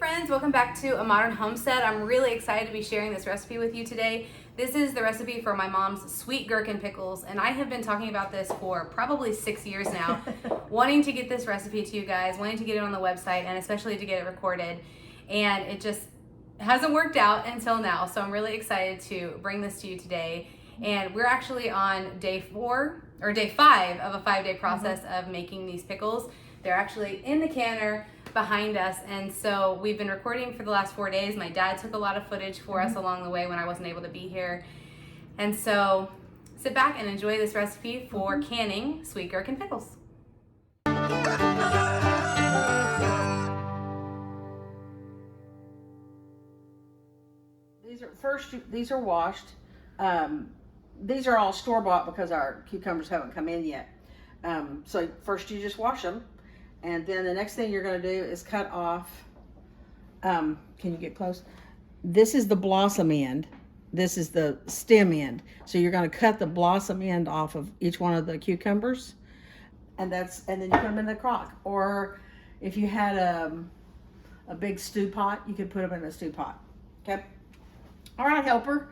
friends, welcome back to A Modern Homestead. I'm really excited to be sharing this recipe with you today. This is the recipe for my mom's sweet gherkin pickles, and I have been talking about this for probably 6 years now, wanting to get this recipe to you guys, wanting to get it on the website, and especially to get it recorded, and it just hasn't worked out until now, so I'm really excited to bring this to you today. And we're actually on day 5 of a 5-day process of making these pickles. They're actually in the canner behind us, and so we've been recording for the last 4 days. My dad took a lot of footage for us along the way when I wasn't able to be here, and so sit back and enjoy this recipe for canning sweet gherkin pickles. These are washed. These are all store-bought because our cucumbers haven't come in yet. So first you just wash them, and then the next thing you're going to do is cut off, can you get close? This is the blossom end. This is the stem end. So you're going to cut the blossom end off of each one of the cucumbers, and then you put them in the crock. Or if you had a big stew pot, you could put them in a stew pot. Okay? All right, helper.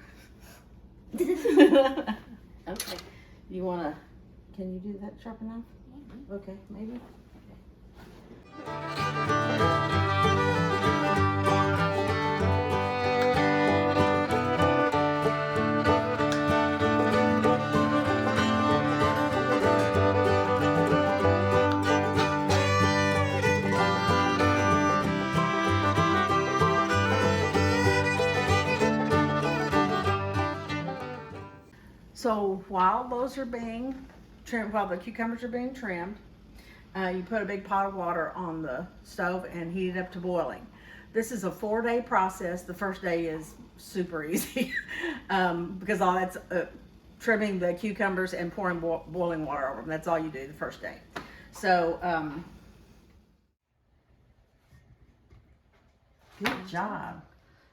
Okay. You want to, can you do that sharp enough? Okay, maybe. So while those are being trimmed, while the cucumbers are being trimmed, you put a big pot of water on the stove and heat it up to boiling. This is a 4-day process. The first day is super easy because all that's trimming the cucumbers and pouring boiling water over them. That's all you do the first day. So good job.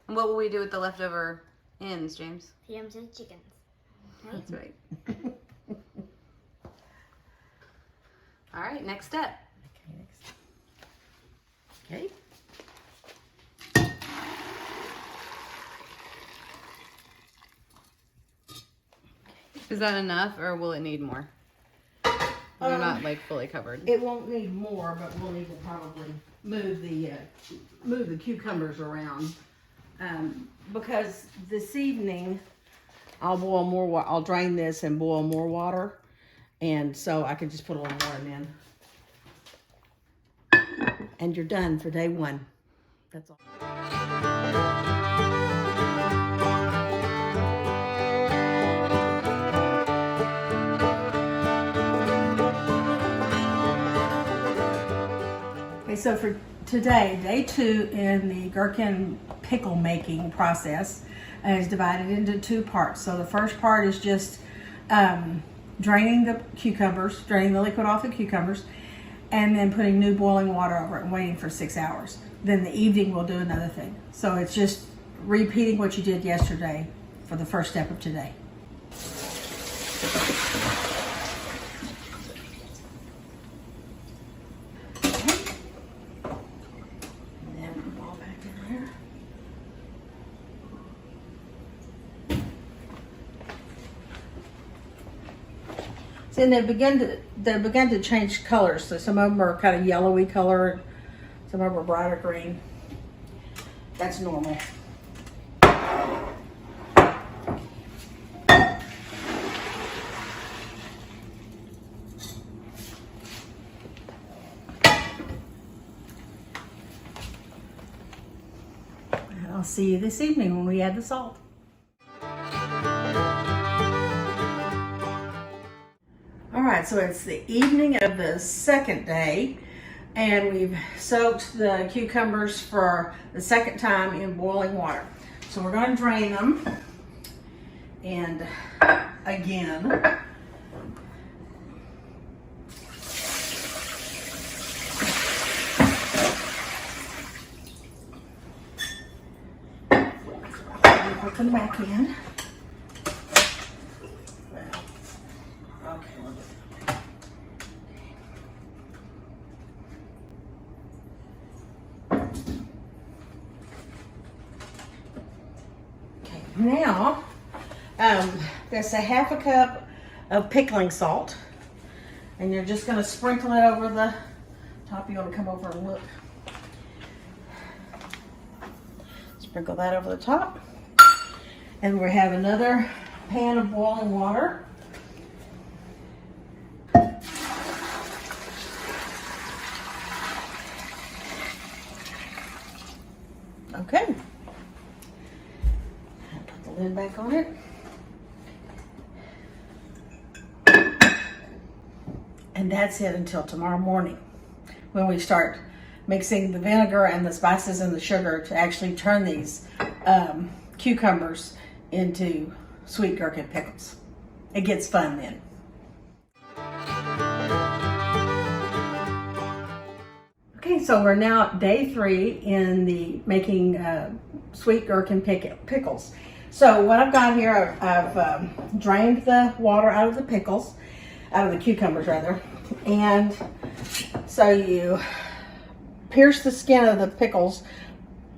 And what will we do with the leftover ends, James? Feed them to the chickens. Right? That's right. All right, next step. Okay. Is that enough, or will it need more? They're not like fully covered. It won't need more, but we'll need to probably move the cucumbers around because this evening I'll boil more water. I'll drain this and boil more water, and so I can just put a little more in. And you're done for day 1. That's all. Okay, so for today, day 2 in the gherkin pickle making process is divided into 2 parts. So the first part is just draining the cucumbers, draining the liquid off the cucumbers, and then putting new boiling water over it and waiting for 6 hours. Then the evening we'll do another thing. So it's just repeating what you did yesterday for the first step of today. And then put them all back in here. See, and they begin to change colors. So some of them are kind of yellowy color, some of them are brighter green. That's normal. And I'll see you this evening when we add the salt. Alright, so it's the evening of the 2nd day, and we've soaked the cucumbers for the 2nd time in boiling water. So we're going to drain them, and again, put them back in. Now, that's a half a cup of pickling salt. And you're just gonna sprinkle it over the top. You wanna come over and look. Sprinkle that over the top. And we have another pan of boiling water. Okay. Put the lid back on it. And that's it until tomorrow morning when we start mixing the vinegar and the spices and the sugar to actually turn these cucumbers into sweet gherkin pickles. It gets fun then. Okay, so we're now at day 3 in the making sweet gherkin pickles. So what I've got here, I've drained the water out of the pickles, out of the cucumbers rather, and so you pierce the skin of the pickles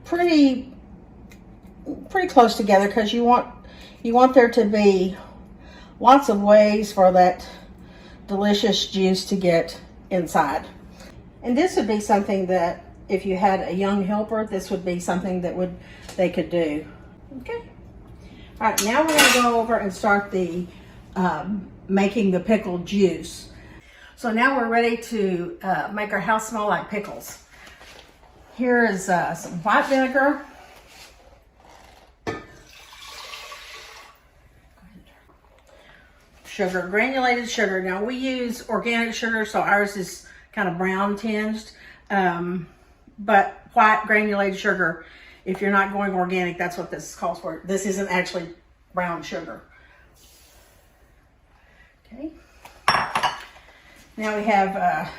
pretty close together because you want there to be lots of ways for that delicious juice to get inside. And this would be something that if you had a young helper, this would be something that they could do. Okay. All right, now we're going to go over and start the making the pickle juice. So now we're ready to make our house smell like pickles. Here is some white vinegar. Sugar, granulated sugar. Now we use organic sugar, so ours is kind of brown tinged. But white granulated sugar, if you're not going organic, that's what this calls for. This isn't actually brown sugar. Okay. Now we have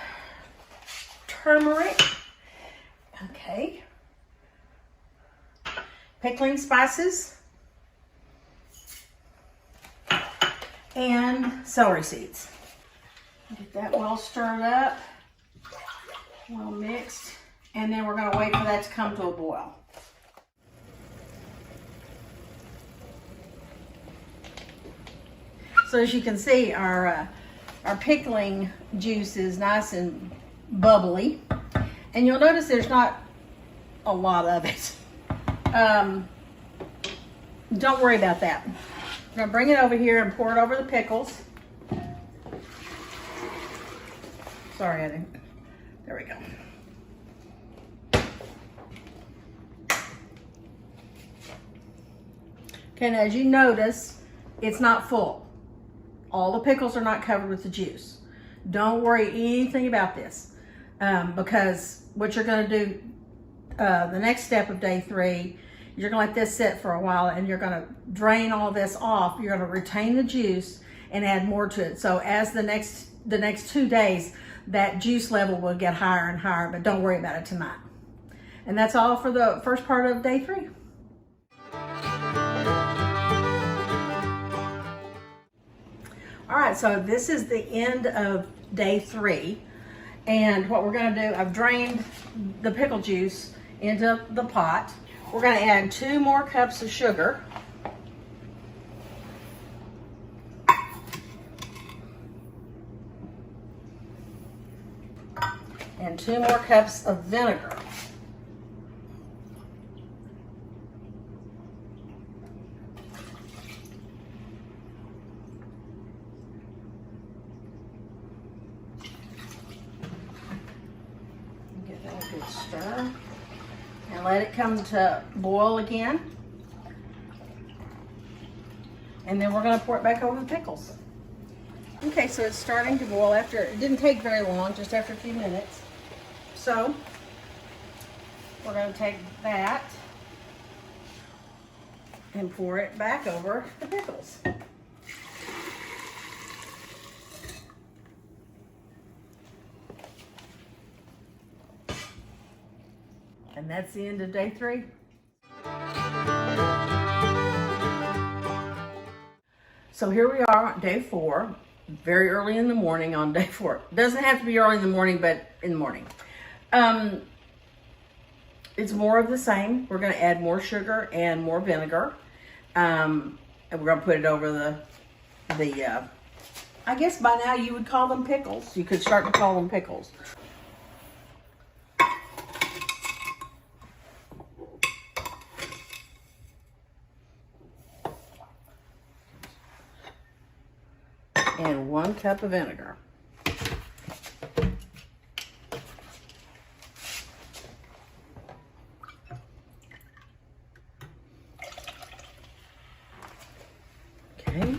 turmeric. Okay. Pickling spices. And celery seeds. Get that well stirred up, well mixed, and then we're going to wait for that to come to a boil. So as you can see, our pickling juice is nice and bubbly, and you'll notice there's not a lot of it. Don't worry about that. I'm going to bring it over here and pour it over the pickles. Sorry, I didn't. There we go. Okay, now as you notice, it's not full. All the pickles are not covered with the juice. Don't worry anything about this because what you're going to do, the next step of day 3, you're going to let this sit for a while and you're going to drain all this off. You're going to retain the juice and add more to it. So as the next 2 days, that juice level will get higher and higher, but don't worry about it tonight. And that's all for the first part of day 3. All right, so this is the end of day 3. And what we're gonna do, I've drained the pickle juice into the pot. We're gonna add 2 more cups of sugar. And 2 more cups of vinegar. Give that a good stir. And let it come to boil again. And then we're going to pour it back over the pickles. Okay, so it's starting to boil after, it didn't take very long, just after a few minutes. So, we're going to take that and pour it back over the pickles. And that's the end of day 3. So here we are on day 4, very early in the morning on day 4. Doesn't have to be early in the morning, but in the morning. It's more of the same. We're going to add more sugar and more vinegar. And we're gonna put it over the I guess by now you would call them pickles. You could start to call them pickles. And 1 cup of vinegar. Okay.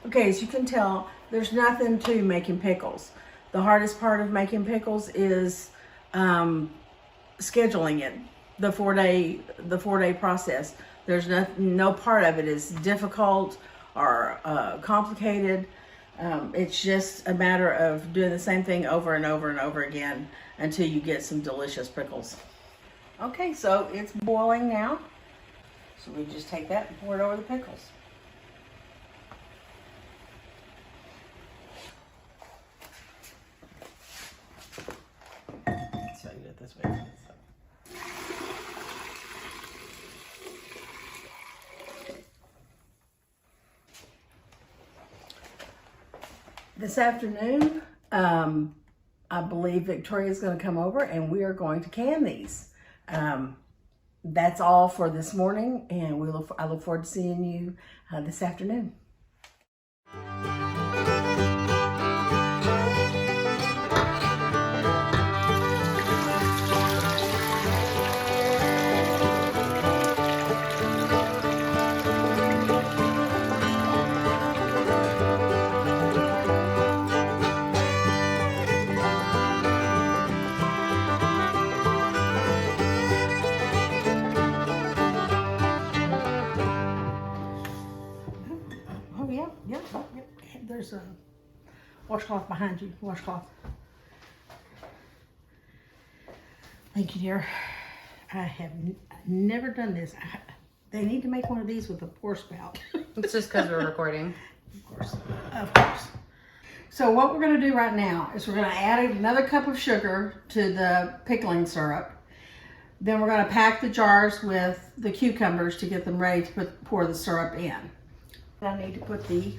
Okay, as you can tell, there's nothing to making pickles. The hardest part of making pickles is scheduling it. The 4-day process. There's no part of it is difficult or complicated. It's just a matter of doing the same thing over and over and over again until you get some delicious pickles. Okay, so it's boiling now. So we just take that and pour it over the pickles. So you do it this way. This afternoon, I believe Victoria's going to come over and we are going to can these. That's all for this morning, and I look forward to seeing you this afternoon. Yep. There's a washcloth behind you. Washcloth. Thank you, dear. I have never done this. They need to make one of these with a pour spout. It's just because we're recording. Of course. So what we're going to do right now is we're going to add another cup of sugar to the pickling syrup. Then we're going to pack the jars with the cucumbers to get them ready to pour the syrup in. I need to put the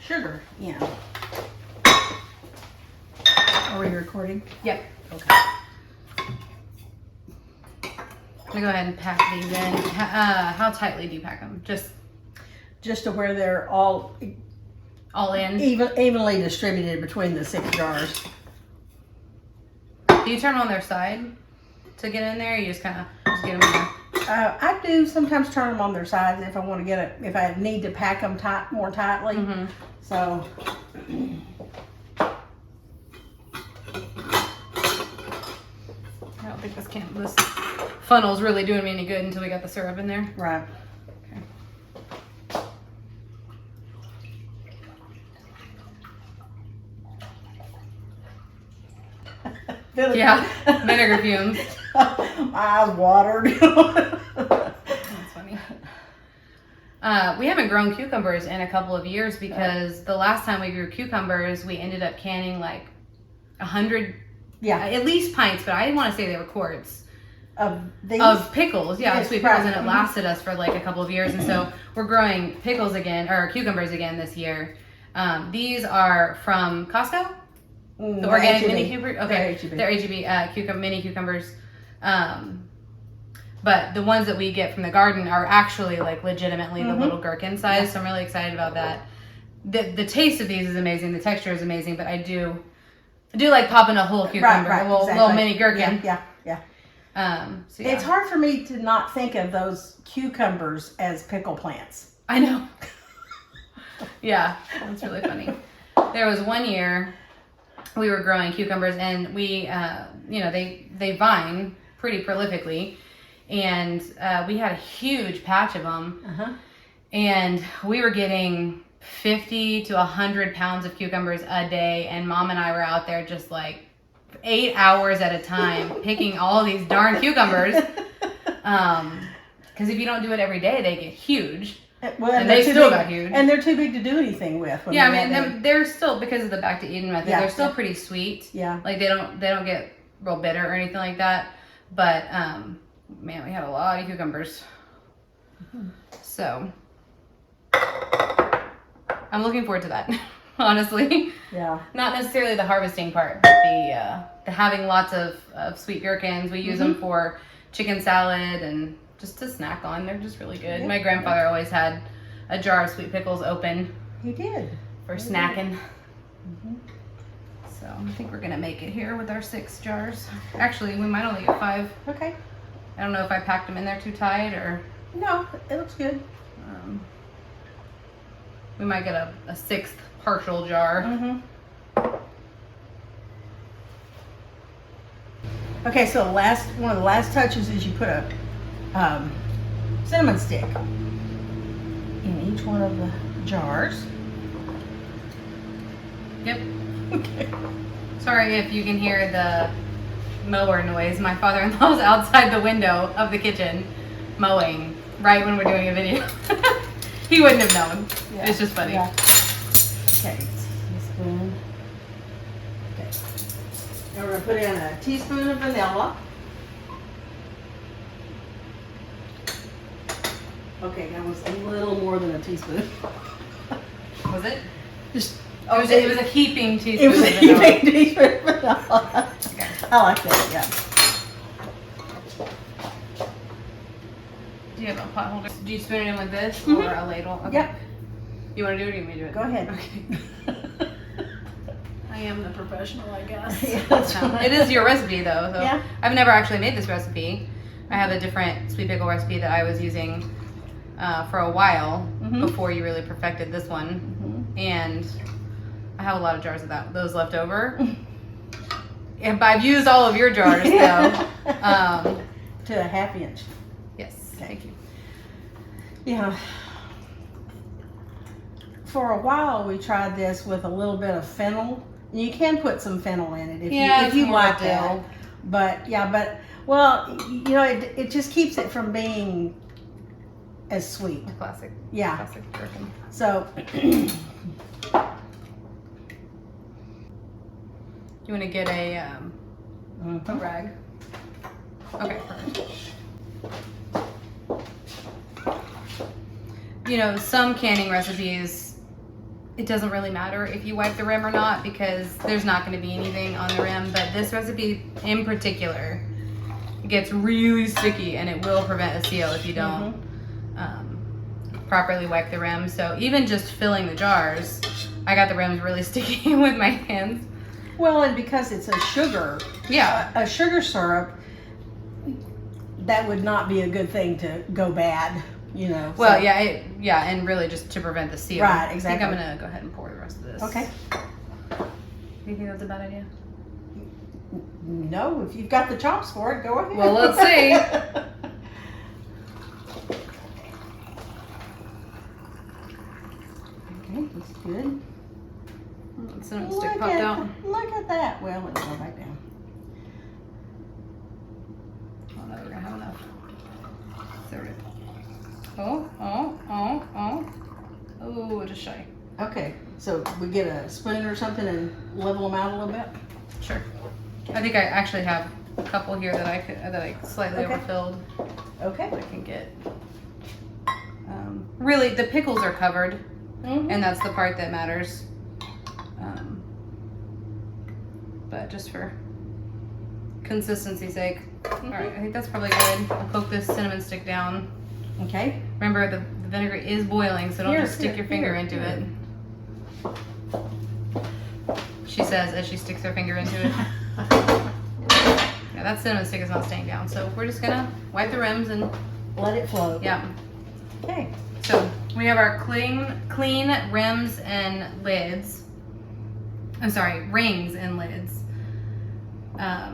sugar in. Are we recording? Yep. Okay. I'm gonna go ahead and pack these in. How tightly do you pack them? Just to where they're all in? Evenly distributed between the 6 jars. Do you turn them on their side to get in there, or you just kind of get them in there? I do sometimes turn them on their sides if I want to get it, if I need to pack them more tightly. Mm-hmm. So. I don't think this funnel's really doing me any good until we got the syrup in there. Right. Okay. Yeah, vinegar fumes. My eyes watered. That's funny. We haven't grown cucumbers in a couple of years because the last time we grew cucumbers, we ended up canning like 100, at least pints, but I want to say they were quarts of pickles. Yeah, sweet pickles, and it lasted us for like a couple of years. And so we're growing pickles again, or cucumbers again this year. These are from Costco. The organic mini cucumbers. Okay, they're HEB mini cucumbers. But the ones that we get from the garden are actually like legitimately the little gherkin size. Yeah. So I'm really excited about that. The taste of these is amazing. The texture is amazing. But I do like popping a whole cucumber, a little mini gherkin. Yeah. So yeah. It's hard for me to not think of those cucumbers as pickle plants. I know. Yeah, that's really funny. There was one year we were growing cucumbers, and we, they vine pretty prolifically, and we had a huge patch of them, and we were getting 50 to 100 pounds of cucumbers a day, and Mom and I were out there just like 8 hours at a time picking all these darn cucumbers, because if you don't do it every day, they get huge. Well, and they they're too still big- got huge. And they're too big to do anything with. When Yeah, they're I mean, that big. they're still, because of the back to Eden method, Yeah. they're still pretty sweet. Yeah. Like they don't get real bitter or anything like that. But man, we have a lot of cucumbers. So I'm looking forward to that. Honestly, Yeah. not necessarily the harvesting part, but the having lots of sweet gherkins. We use them for chicken salad and just to snack on. They're just really good. Yeah. My grandfather always had a jar of sweet pickles open He did. for snacking. So I think we're gonna make it here with our 6 jars. Actually, we might only get 5. Okay. I don't know if I packed them in there too tight or No, it looks good. we might get a 6th partial jar. Okay, so one of the last touches is you put a cinnamon stick in each one of the jars. Yep. Okay. Sorry if you can hear the mower noise. My father-in-law's outside the window of the kitchen mowing right when we're doing a video. He wouldn't have known. Yeah. It's just funny. Yeah. Okay, teaspoon. Okay. Now we're gonna put in a teaspoon of vanilla. Okay, that was a little more than a teaspoon. Was it? Just It was a heaping teaspoon. it was a of vanilla. heaping teaspoon of vanilla. Okay. I like that. Yeah. Do you have a pot holder? Do you spoon it in with this or a ladle? Okay. Yep. You want to do it or do you want me to do it? Go ahead. Okay. I am the professional, I guess. Yeah, that's right. It is your recipe though. So Yeah. I've never actually made this recipe. I have a different sweet pickle recipe that I was using for a while before you really perfected this one. And I have a lot of jars of those left over. And I've used all of your jars though. To a ½ inch. Yes, thank you. Yeah. For a while, we tried this with a little bit of fennel. You can put some fennel in it if it's you more like of a that. dill. But well, you know, it just keeps it from being as sweet. Classic. Yeah. Classic Gherkin. So You want to get a rag? Okay, perfect. You know, some canning recipes, it doesn't really matter if you wipe the rim or not because there's not going to be anything on the rim. But this recipe in particular gets really sticky and it will prevent a seal if you don't properly wipe the rim. So even just filling the jars, I got the rims really sticky with my hands. well, and because it's a sugar, a sugar syrup, that would not be a good thing to go bad. You know. Well, so. yeah, and really just to prevent the seal. Right, exactly. I think I'm gonna go ahead and pour the rest of this. Okay. Do you think that's a bad idea? No, if you've got the chops for it, go ahead. Well, let's see. Okay, that's good. The cinnamon stick popped out. Look at that. Well, let's go back down. Oh no, we're gonna have enough. There it is. Oh, just shy. Okay, so we get a spoon or something and level them out a little bit. Sure. I think I actually have a couple here that I slightly Okay. overfilled. Okay. I can get. Really, the pickles are covered, and that's the part that matters. But just for consistency's sake. All right, I think that's probably good. I'll poke this cinnamon stick down. Okay. Remember, the vinegar is boiling, so don't just stick your finger into it. She says as she sticks her finger into it. Yeah, that cinnamon stick is not staying down, so we're just gonna wipe the rims and Let it float. yeah. Okay. So we have our clean rims and lids. I'm sorry, rings and lids. I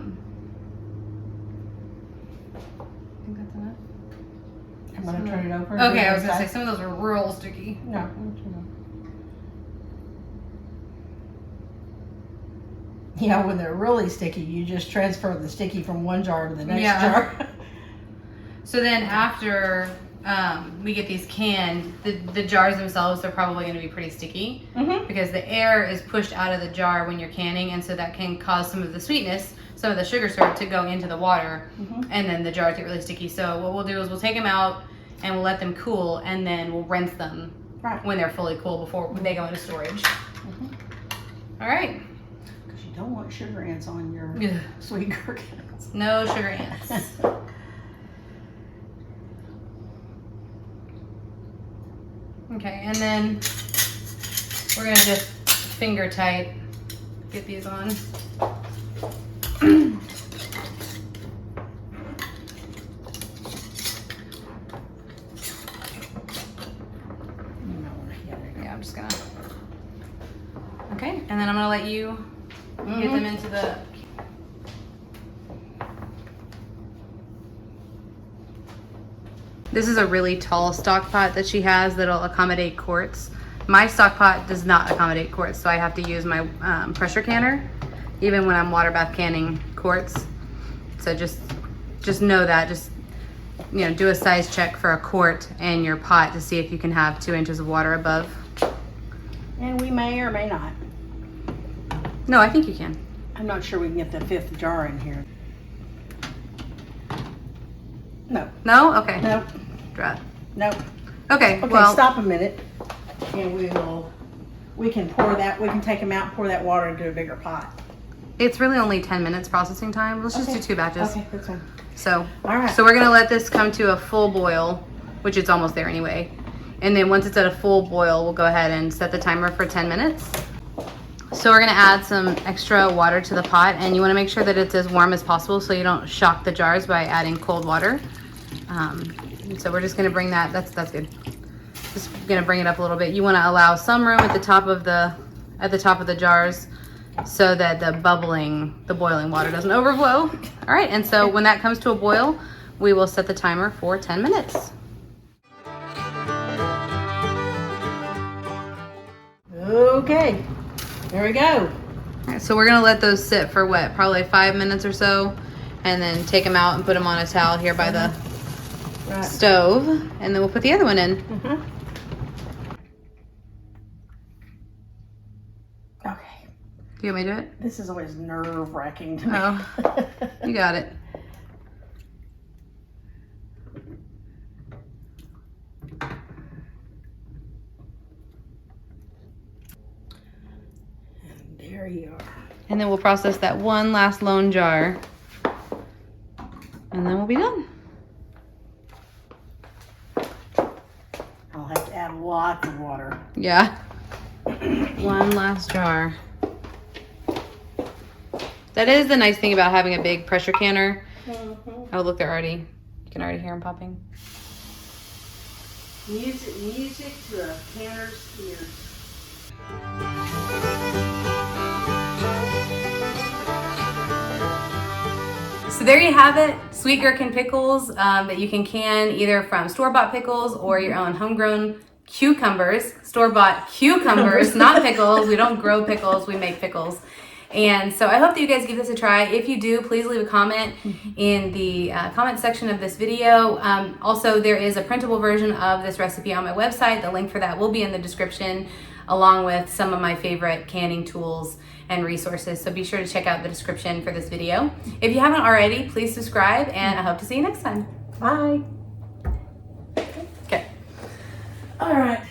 think that's enough. I'm gonna turn it over. Okay, I was gonna say some of those are real sticky. No. Yeah, when they're really sticky, you just transfer the sticky from one jar to the next jar. So then after we get these canned, the jars themselves are probably going to be pretty sticky because the air is pushed out of the jar when you're canning, and so that can cause some of the sweetness, some of the sugar syrup to go into the water, and then the jars get really sticky. So what we'll do is we'll take them out and we'll let them cool, and then we'll rinse them when they're fully cool before they go into storage. All right. Because you don't want sugar ants on your sweet gherkins. No sugar ants. Okay, and then we're gonna just finger tight get these on. Yeah, I'm just gonna. Okay, and then I'm gonna let you get them into the. This is a really tall stock pot that she has that'll accommodate quarts. My stock pot does not accommodate quarts, so I have to use my pressure canner, even when I'm water bath canning quarts. So just know that. Just do a size check for a quart and your pot to see if you can have 2 inches of water above. And we may or may not. No, I think you can. I'm not sure we can get the 5th jar in here. No. No? Okay. Nope. Drop. Nope. Okay. Okay, Well, stop a minute. And we can pour that, we can take them out and pour that water into a bigger pot. it's really only 10 minutes processing time. Let's just do 2 batches. Okay, that's fine. So, all right. So we're gonna let this come to a full boil, which it's almost there anyway. And then once it's at a full boil, we'll go ahead and set the timer for 10 minutes. So we're gonna add some extra water to the pot, and you wanna make sure that it's as warm as possible so you don't shock the jars by adding cold water. So we're just gonna bring that, that's good. Just gonna bring it up a little bit. You wanna allow some room at the top of the jars so that the boiling water doesn't overflow. All right, and so when that comes to a boil, we will set the timer for 10 minutes. Okay, there we go. All right, so we're gonna let those sit for what, probably 5 minutes or so, and then take them out and put them on a towel here by the stove, and then we'll put the other one in. Okay. Do you want me to do it? This is always nerve-wracking to me. Oh, you got it. And there you are. And then we'll process that one last lone jar, and then we'll be done. I'll have to add lots of water. Yeah. One last jar. That is the nice thing about having a big pressure canner. Oh, look, they're already, you can already hear them popping. Music to a canner's ears. So there you have it, sweet gherkin pickles that you can can either from store-bought pickles or your own homegrown cucumbers. Store-bought cucumbers, not pickles. We don't grow pickles, we make pickles. And so I hope that you guys give this a try. If you do, please leave a comment in the comment section of this video. Also, there is a printable version of this recipe on my website. The link for that will be in the description, along with some of my favorite canning tools and resources. So be sure to check out the description for this video. If you haven't already, please subscribe, and I hope to see you next time. Bye. Okay. All right.